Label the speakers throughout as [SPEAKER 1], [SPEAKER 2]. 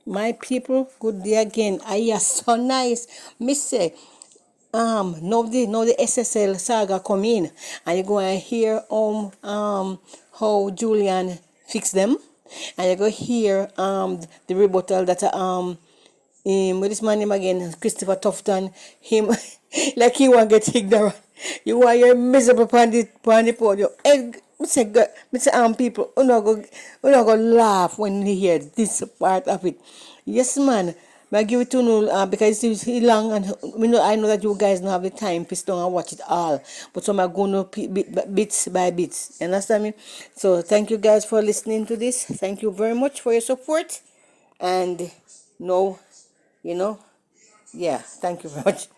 [SPEAKER 1] My people, good day again. I are so nice. Me say, now the SSL saga come in, and you go and hear how Julian fix them, and you go hear the rebuttal that with this man name again, Christopher Tufton, him like he want get ignorant. You are your miserable pon the podium. Me say, people, you not go laugh when you hear this part of it. Yes, man. I give it to you because it's long, and I know that you guys don't have the time to sit down and watch it all. But so I'm going to bits by bits. You understand me? So thank you guys for listening to this. Thank you very much for your support. And no, thank you very much.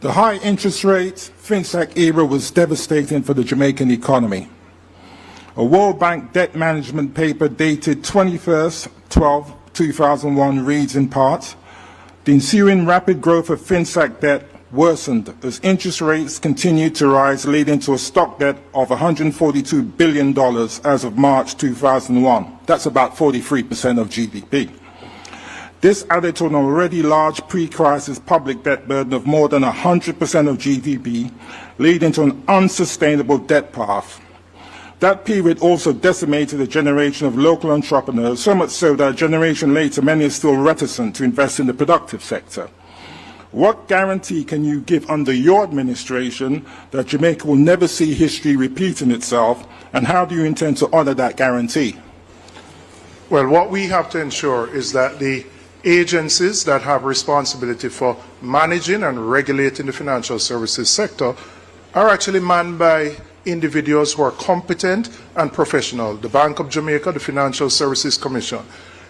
[SPEAKER 2] The high interest rate FinSec era was devastating for the Jamaican economy. A World Bank debt management paper dated 21/12/2001 reads in part, the ensuing rapid growth of FinSec debt worsened as interest rates continued to rise, leading to a stock debt of $142 billion as of March 2001. That's about 43% of GDP. This added to an already large pre-crisis public debt burden of more than 100% of GDP, leading to an unsustainable debt path. That period also decimated a generation of local entrepreneurs, so much so that a generation later many are still reticent to invest in the productive sector. What guarantee can you give under your administration that Jamaica will never see history repeating itself, and how do you intend to honor that guarantee?
[SPEAKER 3] Well, what we have to ensure is that the agencies that have responsibility for managing and regulating the financial services sector are actually manned by individuals who are competent and professional. The Bank of Jamaica, the Financial Services Commission.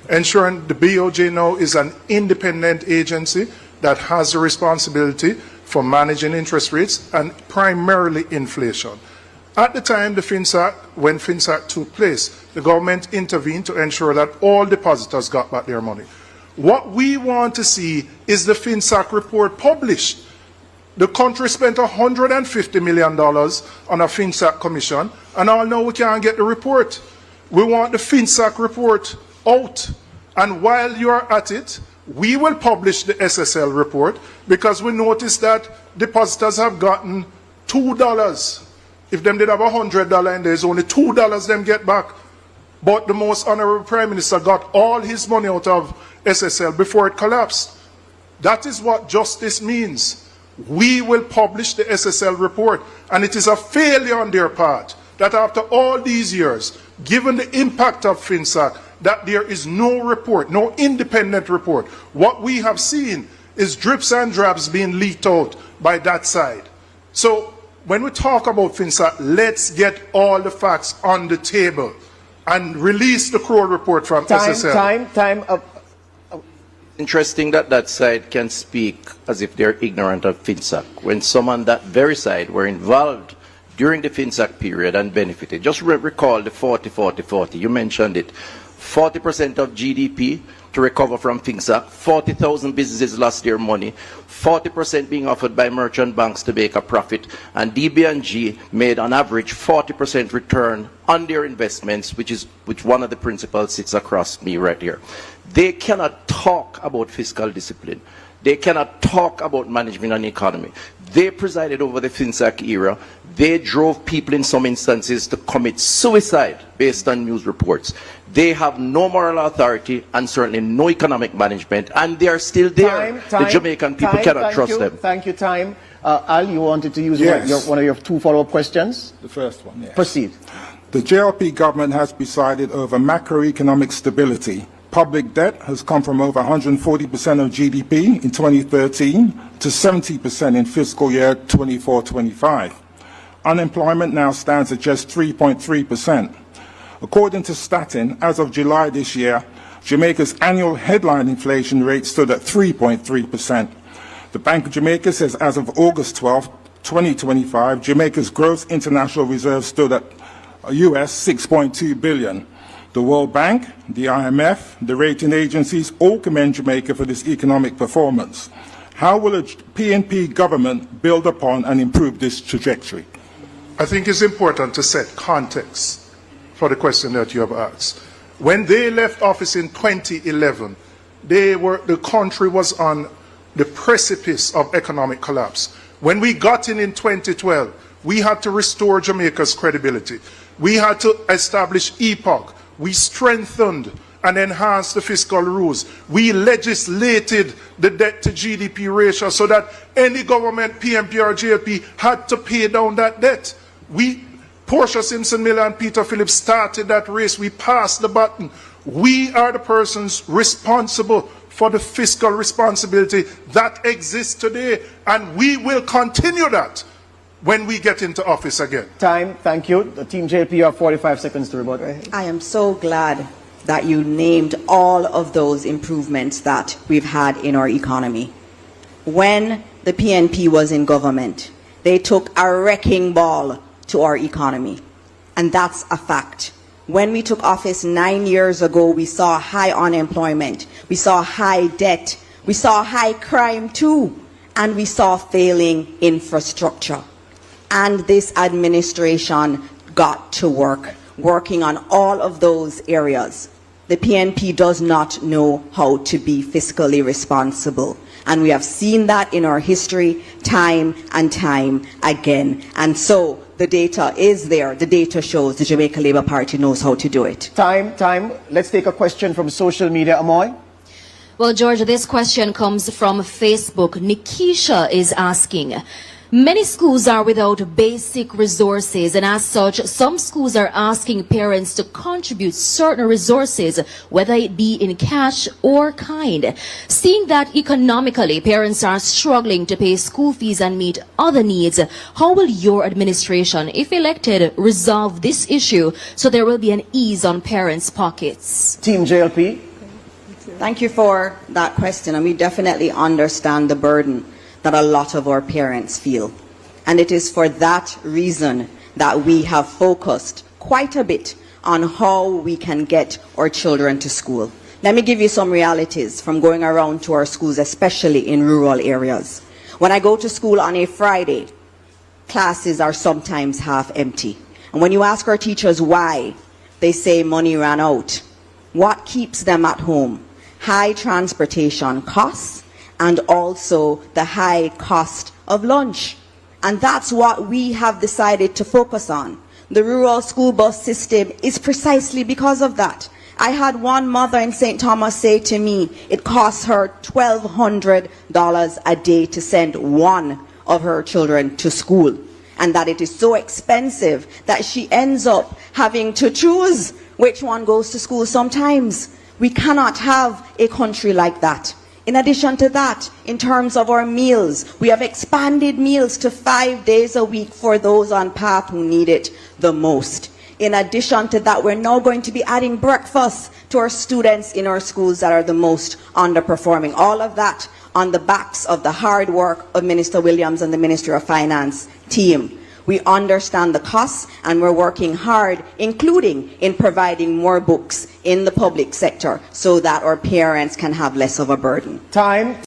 [SPEAKER 3] Ensuring the BOJ now is an independent agency that has the responsibility for managing interest rates and primarily inflation. At the time when FinSac took place, the government intervened to ensure that all depositors got back their money. What we want to see is the FinSac report published. The country spent $150 million on a FinSac commission, and all now we can't get the report. We want the FinSac report out. And while you are at it, we will publish the SSL report, because we noticed that depositors have gotten $2. If them did have $100 and there's only $2 them get back. But the most honorable Prime Minister got all his money out of SSL before it collapsed. That is what justice means. We will publish the SSL report, and it is a failure on their part that after all these years, given the impact of FinSac, that there is no report, no independent report. What we have seen is drips and drabs being leaked out by that side. So when we talk about FinSac, let's get all the facts on the table and release the Kroll report from SSL.
[SPEAKER 4] Time up.
[SPEAKER 5] Interesting that that side can speak as if they're ignorant of FinSac, when some on that very side were involved during the FinSac period and benefited. Just recall the 40-40-40. You mentioned it. 40% of GDP to recover from FinSac, 40,000 businesses lost their money, 40% being offered by merchant banks to make a profit, and DB&G made on average 40% return on their investments, which one of the principals sits across me right here. They cannot talk about fiscal discipline. They cannot talk about management and economy. They presided over the FinSac era. They drove people in some instances to commit suicide based on news reports. They have no moral authority and certainly no economic management, and they are still there. The Jamaican people cannot trust them.
[SPEAKER 4] Thank you, time. Al, you wanted to use one of your two follow-up questions?
[SPEAKER 2] The first one, yes.
[SPEAKER 4] Proceed.
[SPEAKER 2] The JLP government has presided over macroeconomic stability. Public debt has come from over 140% of GDP in 2013 to 70% in fiscal year 24-25. Unemployment now stands at just 3.3%. According to Statin, as of July this year, Jamaica's annual headline inflation rate stood at 3.3%. The Bank of Jamaica says as of August 12, 2025, Jamaica's gross international reserves stood at US $6.2 billion. The World Bank, the IMF, the rating agencies all commend Jamaica for this economic performance. How will a PNP government build upon and improve this trajectory?
[SPEAKER 3] I think it's important to set context for the question that you have asked. When they left office in 2011, the country was on the precipice of economic collapse. When we got in 2012, we had to restore Jamaica's credibility. We had to establish EPOC. We strengthened and enhanced the fiscal rules. We legislated the debt to GDP ratio so that any government, PNP or JLP, had to pay down that debt. Portia Simpson Miller and Peter Phillips started that race. We passed the baton. We are the persons responsible for the fiscal responsibility that exists today, and we will continue that when we get into office again.
[SPEAKER 4] Time, thank you. The Team JLP, you have 45 seconds to rebut.
[SPEAKER 6] I am so glad that you named all of those improvements that we've had in our economy. When the PNP was in government, they took a wrecking ball to our economy, and that's a fact. When we took office 9 years ago, we saw high unemployment, we saw high debt, we saw high crime too, and we saw failing infrastructure. And this administration got to work, working on all of those areas. The PNP does not know how to be fiscally responsible. And we have seen that in our history time and time again. And so the data is there. The data shows the Jamaica Labour Party knows how to do it.
[SPEAKER 4] Time. Let's take a question from social media. Amoy?
[SPEAKER 7] Well, George, this question comes from Facebook. Nikisha is asking, many schools are without basic resources, and as such, some schools are asking parents to contribute certain resources, whether it be in cash or kind. Seeing that economically parents are struggling to pay school fees and meet other needs, how will your administration, if elected, resolve this issue so there will be an ease on parents' pockets?
[SPEAKER 4] Team JLP?
[SPEAKER 6] Thank you for that question, and we definitely understand the burden that a lot of our parents feel. And it is for that reason that we have focused quite a bit on how we can get our children to school. Let me give you some realities from going around to our schools, especially in rural areas. When I go to school on a Friday, classes are sometimes half empty. And when you ask our teachers why, they say money ran out. What keeps them at home? High transportation costs, and also the high cost of lunch. And that's what we have decided to focus on. The rural school bus system is precisely because of that. I had one mother in St. Thomas say to me, it costs her $1,200 a day to send one of her children to school, and that it is so expensive that she ends up having to choose which one goes to school sometimes. We cannot have a country like that. In addition to that, in terms of our meals, we have expanded meals to 5 days a week for those on path who need it the most. In addition to that, we're now going to be adding breakfast to our students in our schools that are the most underperforming. All of that on the backs of the hard work of Minister Williams and the Ministry of Finance team. We understand the costs, and we're working hard, including in providing more books in the public sector so that our parents can have less of a burden.
[SPEAKER 4] Time.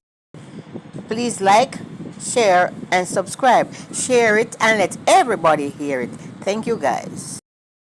[SPEAKER 1] Please like, share, and subscribe. Share it and let everybody hear it. Thank you, guys.